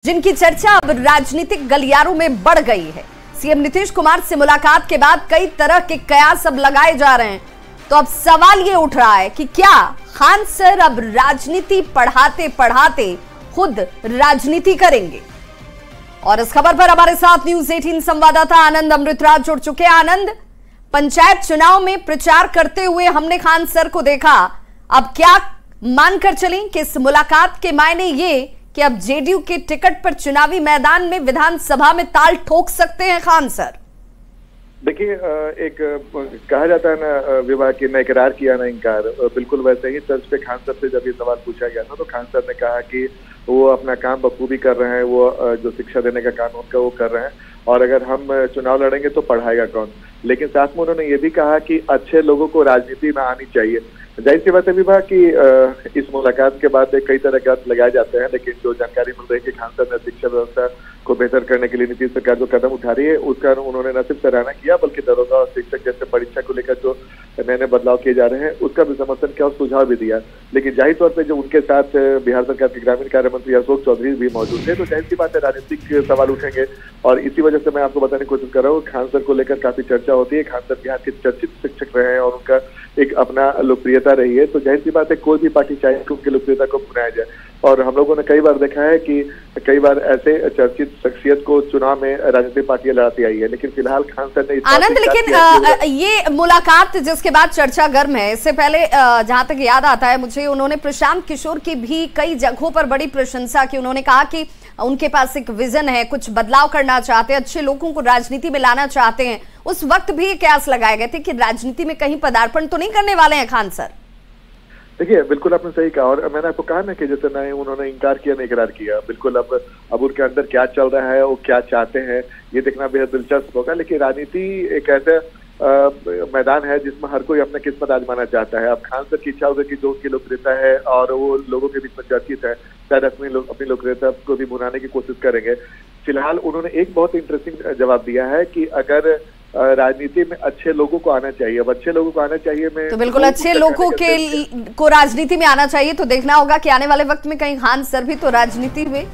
जिनकी चर्चा अब राजनीतिक गलियारों में बढ़ गई है। सीएम नीतीश कुमार से मुलाकात के बाद कई तरह के कयास अब लगाए जा रहे हैं। तो अब सवाल ये उठ रहा है कि क्या खान सर अब राजनीति पढ़ाते पढ़ाते खुद राजनीति करेंगे। और इस खबर पर हमारे साथ न्यूज 18 संवाददाता आनंद अमृतराज जुड़ चुके हैं। आनंद, पंचायत चुनाव में प्रचार करते हुए हमने खान सर को देखा, अब क्या मानकर चलें कि इस मुलाकात के मायने ये कि अब जेडीयू के टिकट पर चुनावी मैदान में विधानसभा में ताल ठोक सकते हैं खान सर? देखिए, एक कहा जाता है ना, विवाह की न इकरार किया न इनकार। बिल्कुल वैसे ही तर्ज पे खान सर से जब ये सवाल पूछा गया था तो खान सर ने कहा कि वो अपना काम बखूबी कर रहे हैं, वो जो शिक्षा देने का काम उनका वो कर रहे हैं, और अगर हम चुनाव लड़ेंगे तो पढ़ाएगा कौन। लेकिन साथ में उन्होंने ये भी कहा कि अच्छे लोगों को राजनीति में आनी चाहिए। जाहिर सी बात है विवाह की इस मुलाकात के बाद कई तरह के अर्थ लगाए जाते हैं, लेकिन जो जानकारी मिल रही है कि खान सर ने शिक्षा व्यवस्था को बेहतर करने के लिए नीतीश सरकार जो कदम उठा रही है उसका उन्होंने न सिर्फ सराहना किया बल्कि दरोगा और शिक्षक जैसे परीक्षा को लेकर जो नए नए बदलाव किए जा रहे हैं उसका भी समर्थन किया और सुझाव भी दिया। लेकिन जाहिर तौर पर जो उनके साथ बिहार सरकार के ग्रामीण कार्य मंत्री अशोक चौधरी भी मौजूद थे, तो जाहिर सी बात है राजनीतिक सवाल उठेंगे। और इसी वजह से मैं आपको बताने की कोशिश कर रहा हूँ, खान सर को लेकर काफी चर्चा होती है। खान सर बिहार के चर्चित शिक्षक रहे हैं और उनका एक अपना लोकप्रियता रही है, तो जाहिर सी बात है कोई भी पार्टी चाहे कि उनकी लोकप्रियता को बनाया जाए। और हम लोगों ने कई बार देखा है कि कई बार ऐसे चर्चित शख्सियत को चुनाव में राजनीतिक पार्टियां लड़ाती आई है, लेकिन फिलहाल खान सर ने आनंद, लेकिन ये मुलाकात जिसके बाद चर्चा गर्म है, इससे पहले जहां तक याद आता है मुझे, उन्होंने प्रशांत किशोर की भी कई जगहों पर बड़ी प्रशंसा की। उन्होंने कहा कि उनके पास एक विजन है, कुछ बदलाव करना चाहते हैं, अच्छे लोगों को राजनीति में लाना चाहते हैं। उस वक्त भी कयास लगाए गए थे कि राजनीति में कहीं पदार्पण तो नहीं करने वाले हैं खान सर। देखिए, बिल्कुल आपने सही कहा, और मैंने आपको कहा ना कि जैसे नहीं उन्होंने इनकार किया नहीं इकरार किया। बिल्कुल अब उनके अंदर क्या चल रहा है, वो क्या चाहते हैं, ये देखना बेहद दिलचस्प होगा। लेकिन राजनीति एक ऐसा मैदान है जिसमें हर कोई अपना किस्मत आजमाना चाहता है। अब खान सर की इच्छा होगी कि जो उनकी लोकप्रियता है और वो लोगों के बीच में चर्चित है, शायद अपनी लोकप्रियता को भी भुनाने की कोशिश करेंगे। फिलहाल उन्होंने एक बहुत इंटरेस्टिंग जवाब दिया है कि अगर राजनीति में अच्छे लोगों को आना चाहिए। अब अच्छे लोगों को आना चाहिए में तो बिल्कुल अच्छे लोगों को राजनीति में आना चाहिए। तो देखना होगा कि आने वाले वक्त में कहीं खान सर भी तो राजनीति में